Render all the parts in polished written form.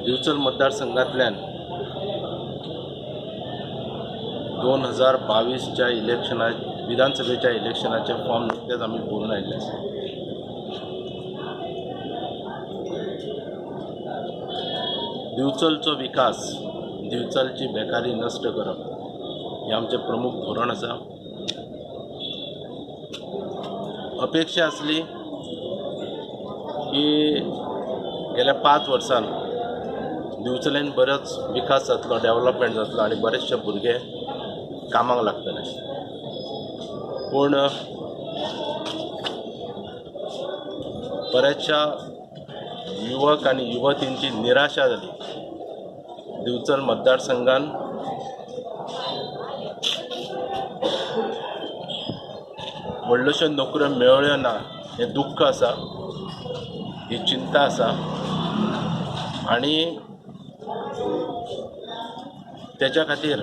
दिवचल मतदारसंघातल्यान 2022च्या इलेक्शना विधानसभेच्या इलेक्शनाचे फॉर्म नुकतेच आम्ही भरून आयिल्ले आसा। दिवचलचो विकास, दिवचलची बेकारी नष्ट करप हे आमचे प्रमुख धोरण आसा। अपेक्षा आसली की गेल्या 5 वर्सांत दिवचलेन बरोच विकास जातलो, डेव्हलपमेंट जातलो आणि बरेचशे भुरगे कामाक लागतले। पूण बऱ्याचशा युवक आणि युवतींची निराशा जाली। दिवचल मतदारसंघान व्हडल्योशो नोकऱ्यो मेळ्ळ्यो ना हे दुःख आसा, ही चिंता आसा आणि त्याच्या खातीर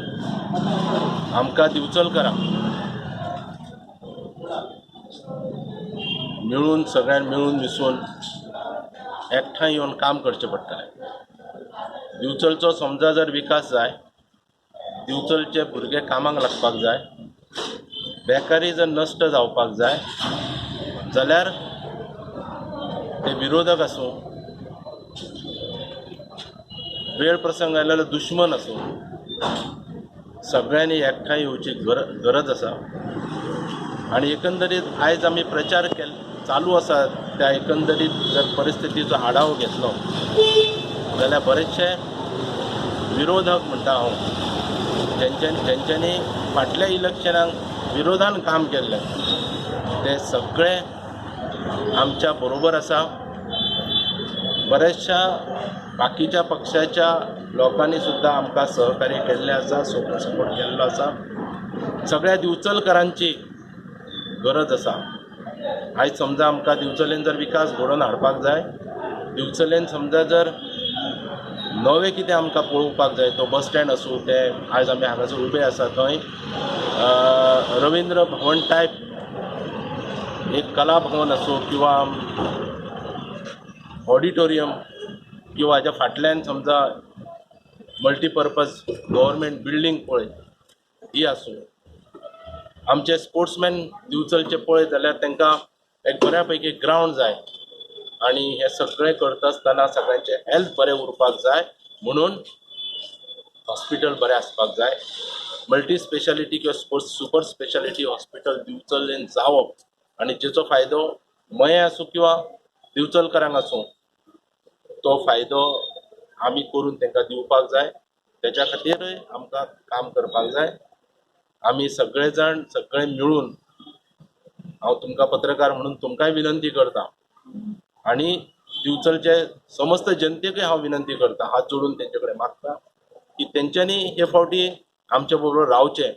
आमकां दिवचलकरांक मिळून सगळ्यांनी मिळून मिसळून एकठांय येवन काम करचें पडटलें। दिवचलचो समजा जर विकास जाय, दिवचलचे भुरगे कामाक लागपाक जाय, बेकारी जर नश्ट जावपाक जाय जाल्यार ते विरोधक आसूं, वेळ प्रसंग आयलो दुश्मन आसूं, सगळ्यांनी एकठांय येवची गरज आसा। आणि एकंदरीत आयज आमी प्रचार चालू आसा त्या एकंदरीत जर परिस्थितीचो आढावो घेतलो जाल्यार बरेचशे विरोधक म्हणटा हांव जेंच्यांनी फाटल्या इलेक्शनाक विरोधान काम केल्लें ते सगळे आमच्या बरोबर आसा। बऱ्याचशा बाकीच्या पक्षाच्या लोकांनी सुद्दां आमकां सहकार्य केल्लें आसा, सपोर्ट केल्लो आसा। सगळ्या दिवचलकरांची गरज आसा। आयज समजा आमकां दिवचलेन जर विकास घडोवन हाडपाक जाय, दिवचलेन समजा जर नवें कितें आमकां पळोवपाक जाय, तो बस स्टँड आसूं, ते आयज आमी हांगासर उबे आसा थंय रवींद्र भवन टायप एक कला भवन आसूं किंवा ऑडिटोरियम किंवा हाच्या फाटल्यान समजा मल्टीपर्पज गव्हर्मेंट बिल्डींग पळय ही आसूं। आमचे स्पोर्ट्समॅन दिवचलचे पळय जाल्यार तांकां एक बऱ्या पैकी ग्रावंड जाय आणि हे सगळें करता आसतना सगळ्यांचे हेल्थ बरें उरपाक जाय म्हणून हॉस्पिटल बरें आसपाक जाय। मल्टी स्पेशालिटी किंवा सुपर स्पेशालिटी हॉस्पिटल दिवचलेन जावप आणि जेचो फायदो मये आसूं किंवा दिवचलकरांक आसूं तो फायदो आमी करून तांकां दिवपाक जाय। त्याच्या खातीर आमकां काम करपाक जाय। आमी सगळे जाण सगळे मिळून हांव तुमकां पत्रकार म्हणून तुमकांय विनंती करता आणि दिवचलचे समस्त जनतेकूय हांव विनंती करता, हात जोडून तेंचे कडेन मागता की तेंच्यांनी हे फावटी आमचे बरोबर रावचें